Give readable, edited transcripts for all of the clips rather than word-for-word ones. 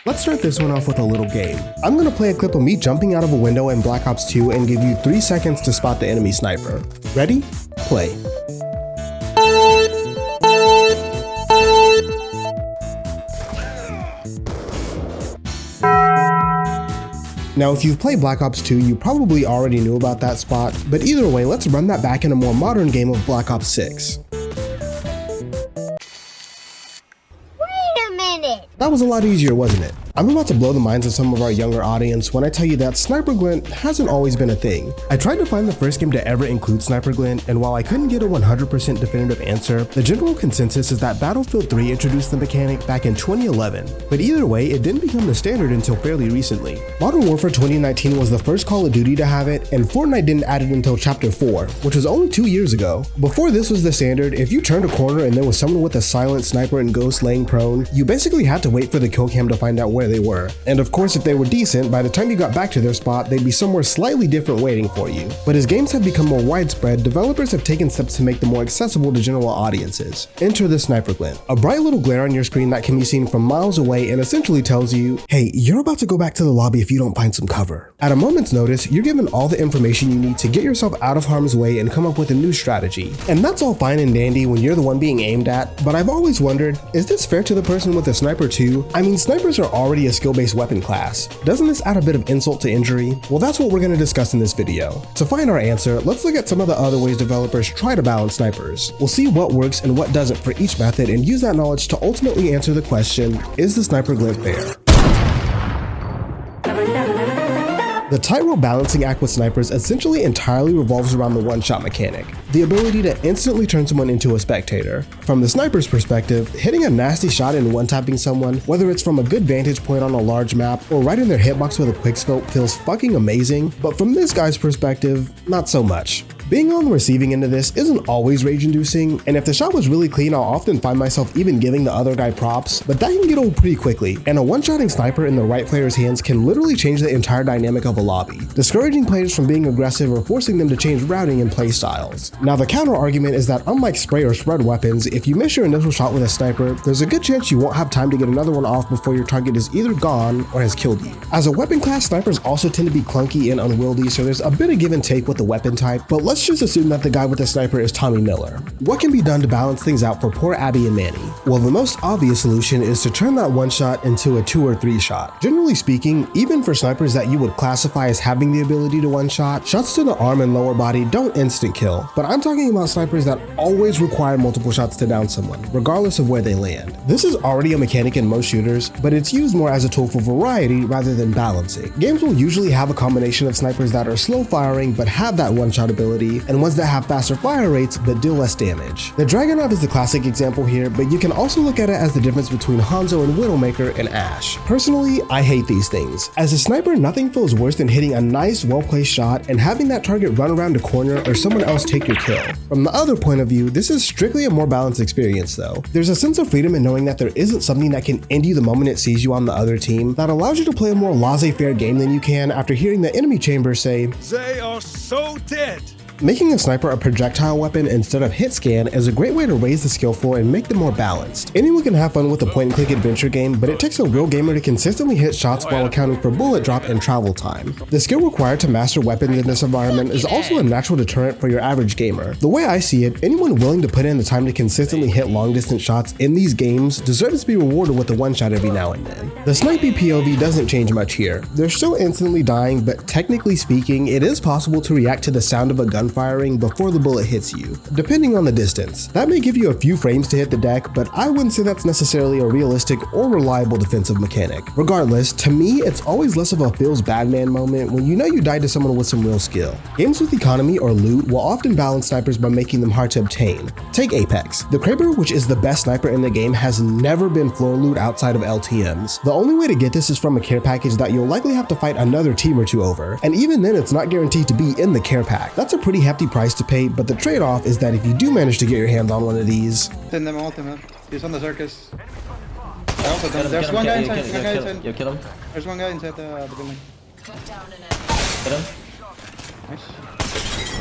Let's start this one off with a little game. I'm gonna play a clip of me jumping out of a window in Black Ops 2 and give you 3 seconds to spot the enemy sniper. Ready? Play. Now, if you've played Black Ops 2, you probably already knew about that spot, but either way, let's run that back in a more modern game of Black Ops 6. That was a lot easier, wasn't it? I'm about to blow the minds of some of our younger audience when I tell you that Sniper Glint hasn't always been a thing. I tried to find the first game to ever include Sniper Glint, and while I couldn't get a 100% definitive answer, the general consensus is that Battlefield 3 introduced the mechanic back in 2011. But either way, it didn't become the standard until fairly recently. Modern Warfare 2019 was the first Call of Duty to have it, and Fortnite didn't add it until Chapter 4, which was only 2 years ago. Before this was the standard, if you turned a corner and there was someone with a silent sniper and ghost laying prone, you basically had to wait for the kill cam to find out where they were. And of course, if they were decent, by the time you got back to their spot, they'd be somewhere slightly different waiting for you. But as games have become more widespread, developers have taken steps to make them more accessible to general audiences. Enter the Sniper Glint, a bright little glare on your screen that can be seen from miles away and essentially tells you, hey, you're about to go back to the lobby if you don't find some cover. At a moment's notice, you're given all the information you need to get yourself out of harm's way and come up with a new strategy. And that's all fine and dandy when you're the one being aimed at, but I've always wondered, is this fair to the person with a sniper too? I mean, snipers are already a skill-based weapon class. Doesn't this add a bit of insult to injury? Well, that's what we're going to discuss in this video. To find our answer, let's look at some of the other ways developers try to balance snipers. We'll see what works and what doesn't for each method and use that knowledge to ultimately answer the question, is the Sniper Glint fair? The tightrope balancing act with snipers essentially entirely revolves around the one-shot mechanic, the ability to instantly turn someone into a spectator. From the sniper's perspective, hitting a nasty shot and one-tapping someone, whether it's from a good vantage point on a large map or right in their hitbox with a quickscope, feels fucking amazing, but from this guy's perspective, not so much. Being on the receiving end of this isn't always rage-inducing, and if the shot was really clean, I'll often find myself even giving the other guy props, but that can get old pretty quickly, and a one-shotting sniper in the right player's hands can literally change the entire dynamic of a lobby, discouraging players from being aggressive or forcing them to change routing and play styles. Now, the counter-argument is that unlike spray or spread weapons, if you miss your initial shot with a sniper, there's a good chance you won't have time to get another one off before your target is either gone or has killed you. As a weapon class, snipers also tend to be clunky and unwieldy, so there's a bit of give and take with the weapon type, but let's just assume that the guy with the sniper is Tommy Miller. What can be done to balance things out for poor Abby and Manny? Well, the most obvious solution is to turn that one shot into a 2 or 3 shot. Generally speaking, even for snipers that you would classify as having the ability to one shot, shots to the arm and lower body don't instant kill, but I'm talking about snipers that always require multiple shots to down someone, regardless of where they land. This is already a mechanic in most shooters, but it's used more as a tool for variety rather than balancing. Games will usually have a combination of snipers that are slow firing but have that one shot ability, and ones that have faster fire rates but deal less damage. The Dragunov is the classic example here, but you can also look at it as the difference between Hanzo and Widowmaker and Ash. Personally, I hate these things. As a sniper, nothing feels worse than hitting a nice, well-placed shot and having that target run around a corner or someone else take your kill. From the other point of view, this is strictly a more balanced experience though. There's a sense of freedom in knowing that there isn't something that can end you the moment it sees you on the other team that allows you to play a more laissez-faire game than you can after hearing the enemy chamber say, "They are so dead." Making a sniper a projectile weapon instead of hit scan is a great way to raise the skill floor and make them more balanced. Anyone can have fun with a point-and-click adventure game, but it takes a real gamer to consistently hit shots while accounting for bullet drop and travel time. The skill required to master weapons in this environment is also a natural deterrent for your average gamer. The way I see it, anyone willing to put in the time to consistently hit long-distance shots in these games deserves to be rewarded with a one-shot every now and then. The snipey POV doesn't change much here. They're still instantly dying, but technically speaking, it is possible to react to the sound of a gun firing before the bullet hits you, depending on the distance. That may give you a few frames to hit the deck, but I wouldn't say that's necessarily a realistic or reliable defensive mechanic. Regardless, to me, it's always less of a feels bad man moment when you know you died to someone with some real skill. Games with economy or loot will often balance snipers by making them hard to obtain. Take Apex. The Kraber, which is the best sniper in the game, has never been floor loot outside of LTMs. The only way to get this is from a care package that you'll likely have to fight another team or two over, and even then it's not guaranteed to be in the care pack. That's a pretty hefty price to pay, but the trade-off is that if you do manage to get your hands on one of these, he's on the circus. There's one guy inside. You kill him. There's one guy inside the building. Hit him. Nice.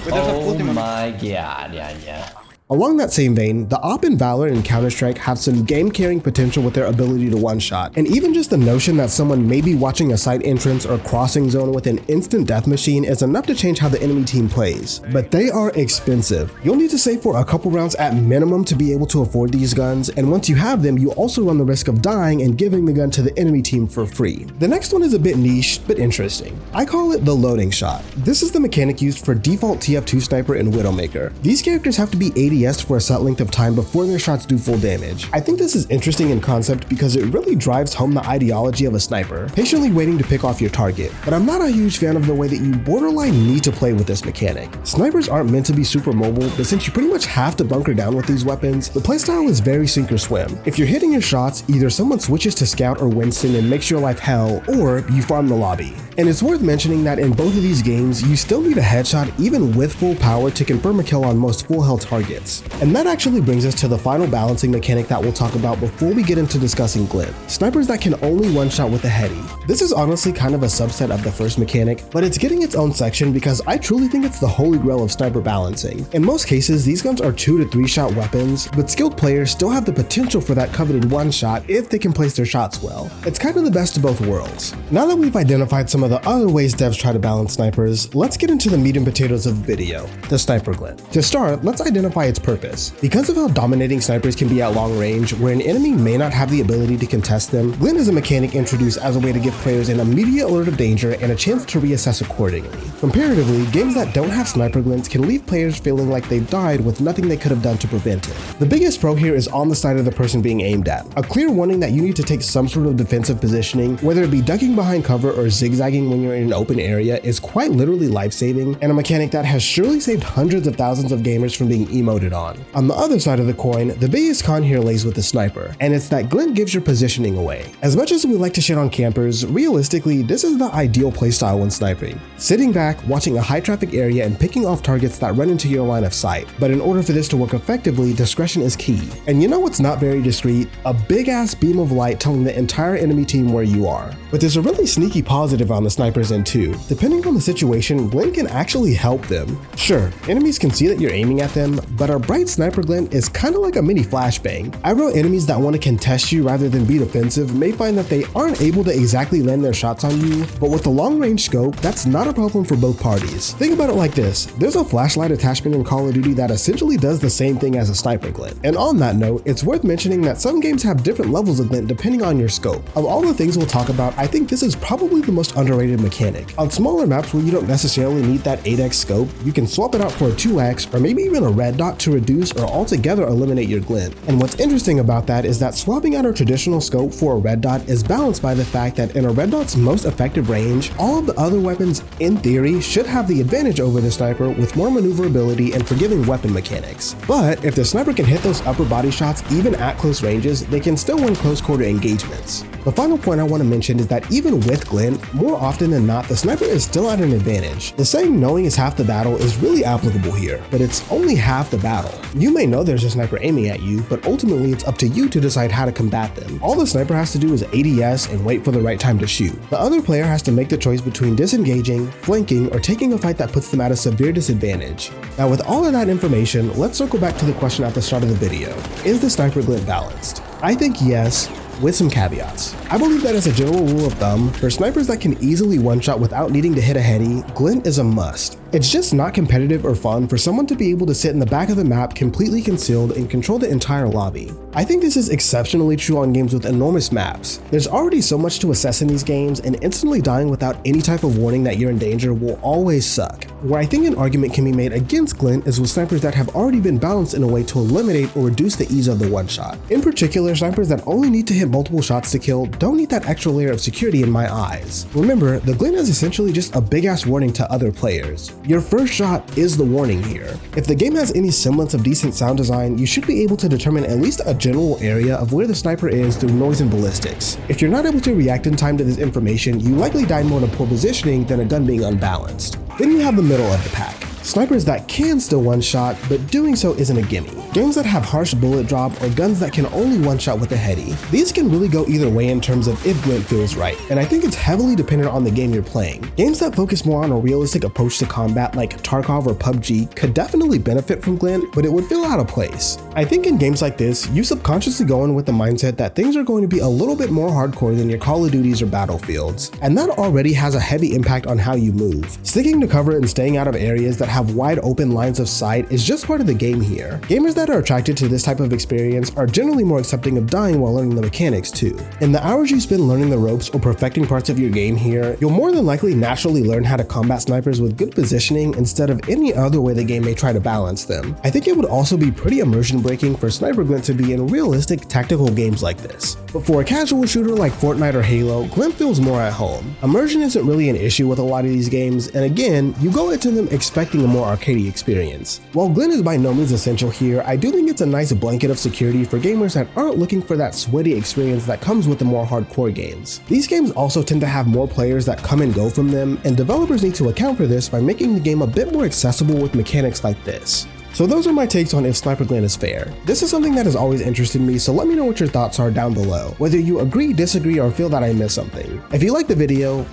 Wait, there's a Oh ultimate. my god, yeah. Along that same vein, the AWP in Valorant and Counter-Strike have some game-carrying potential with their ability to one-shot, and even just the notion that someone may be watching a side entrance or crossing zone with an instant death machine is enough to change how the enemy team plays. But they are expensive. You'll need to save for a couple rounds at minimum to be able to afford these guns, and once you have them, you also run the risk of dying and giving the gun to the enemy team for free. The next one is a bit niche, but interesting. I call it the loading shot. This is the mechanic used for default TF2 Sniper and Widowmaker. These characters have to be ADS'd for a set length of time before their shots do full damage. I think this is interesting in concept because it really drives home the ideology of a sniper, patiently waiting to pick off your target, but I'm not a huge fan of the way that you borderline need to play with this mechanic. Snipers aren't meant to be super mobile, but since you pretty much have to bunker down with these weapons, the playstyle is very sink or swim. If you're hitting your shots, either someone switches to Scout or Winston and makes your life hell, or you farm the lobby. And it's worth mentioning that in both of these games, you still need a headshot even with full power to confirm a kill on most full health targets. And that actually brings us to the final balancing mechanic that we'll talk about before we get into discussing Glint. Snipers that can only one-shot with a heady. This is honestly kind of a subset of the first mechanic, but it's getting its own section because I truly think it's the holy grail of sniper balancing. In most cases, these guns are 2 to 3 shot weapons, but skilled players still have the potential for that coveted one shot if they can place their shots well. It's kind of the best of both worlds. Now that we've identified some of the other ways devs try to balance snipers, let's get into the meat and potatoes of the video, the sniper glint. To start, let's identify its purpose. Because of how dominating snipers can be at long range, where an enemy may not have the ability to contest them, Glint is a mechanic introduced as a way to give players an immediate alert of danger and a chance to reassess accordingly. Comparatively, games that don't have sniper glints can leave players feeling like they've died with nothing they could have done to prevent it. The biggest pro here is on the side of the person being aimed at. A clear warning that you need to take some sort of defensive positioning, whether it be ducking behind cover or zigzagging when you're in an open area, is quite literally life-saving, and a mechanic that has surely saved hundreds of thousands of gamers from being emoted on. On the other side of the coin, the biggest con here lays with the sniper, and it's that Glint gives your positioning away. As much as we like to shit on campers, realistically, this is the ideal playstyle when sniping. Sitting back, watching a high traffic area and picking off targets that run into your line of sight. But in order for this to work effectively, discretion is key. And you know what's not very discreet? A big ass beam of light telling the entire enemy team where you are. But there's a really sneaky positive on the sniper's end too. Depending on the situation, Glint can actually help them. Sure, enemies can see that you're aiming at them, but a bright sniper glint is kinda like a mini flashbang. Aggro enemies that want to contest you rather than be defensive may find that they aren't able to exactly land their shots on you, but with the long range scope, that's not a problem for both parties. Think about it like this, there's a flashlight attachment in Call of Duty that essentially does the same thing as a sniper glint. And on that note, it's worth mentioning that some games have different levels of glint depending on your scope. Of all the things we'll talk about, I think this is probably the most underrated mechanic. On smaller maps where you don't necessarily need that 8x scope, you can swap it out for a 2x or maybe even a red dot to reduce or altogether eliminate your glint. And what's interesting about that is that swapping out a traditional scope for a red dot is balanced by the fact that in a red dot's most effective range, all of the other weapons in theory should have the advantage over the sniper with more maneuverability and forgiving weapon mechanics. But if the sniper can hit those upper body shots even at close ranges, they can still win close quarter engagements. The final point I want to mention is that even with glint, more often than not, the sniper is still at an advantage. The saying knowing is half the battle is really applicable here, but it's only half the battle. You may know there's a sniper aiming at you, but ultimately it's up to you to decide how to combat them. All the sniper has to do is ADS and wait for the right time to shoot. The other player has to make the choice between disengaging, flanking, or taking a fight that puts them at a severe disadvantage. Now with all of that information, let's circle back to the question at the start of the video. Is the sniper glint balanced? I think yes, with some caveats. I believe that as a general rule of thumb, for snipers that can easily one-shot without needing to hit a heady, glint is a must. It's just not competitive or fun for someone to be able to sit in the back of the map completely concealed and control the entire lobby. I think this is exceptionally true on games with enormous maps. There's already so much to assess in these games, and instantly dying without any type of warning that you're in danger will always suck. Where I think an argument can be made against glint is with snipers that have already been balanced in a way to eliminate or reduce the ease of the one-shot. In particular, snipers that only need to hit multiple shots to kill don't need that extra layer of security in my eyes. Remember, the glint is essentially just a big ass warning to other players. Your first shot is the warning here. If the game has any semblance of decent sound design, you should be able to determine at least a general area of where the sniper is through noise and ballistics. If you're not able to react in time to this information, you likely die more to poor positioning than a gun being unbalanced. Then you have the middle of the pack. Snipers that can still one-shot, but doing so isn't a gimme. games that have harsh bullet drop, or guns that can only one-shot with a heady. These can really go either way in terms of if Glint feels right, and I think it's heavily dependent on the game you're playing. Games that focus more on a realistic approach to combat like Tarkov or PUBG could definitely benefit from Glint, but it would feel out of place. I think in games like this, you subconsciously go in with the mindset that things are going to be a little bit more hardcore than your Call of Duties or Battlefields, and that already has a heavy impact on how you move. Sticking to cover and staying out of areas that have wide open lines of sight is just part of the game here. Gamers that are attracted to this type of experience are generally more accepting of dying while learning the mechanics too. In the hours you spend learning the ropes or perfecting parts of your game here, you'll more than likely naturally learn how to combat snipers with good positioning instead of any other way the game may try to balance them. I think it would also be pretty immersion breaking for Sniper Glint to be in realistic tactical games like this. But for a casual shooter like Fortnite or Halo, Glint feels more at home. Immersion isn't really an issue with a lot of these games, and again, you go into them expecting a more arcadey experience. While Glint is by no means essential here, I do think it's a nice blanket of security for gamers that aren't looking for that sweaty experience that comes with the more hardcore games. These games also tend to have more players that come and go from them, and developers need to account for this by making the game a bit more accessible with mechanics like this. So those are my takes on if Sniper Glint is fair. This is something that has always interested me, so let me know what your thoughts are down below, whether you agree, disagree, or feel that I missed something. If you like the video,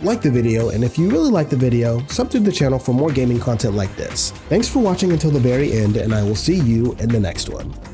and if you really like the video, sub to the channel for more gaming content like this. Thanks for watching until the very end, and I will see you in the next one.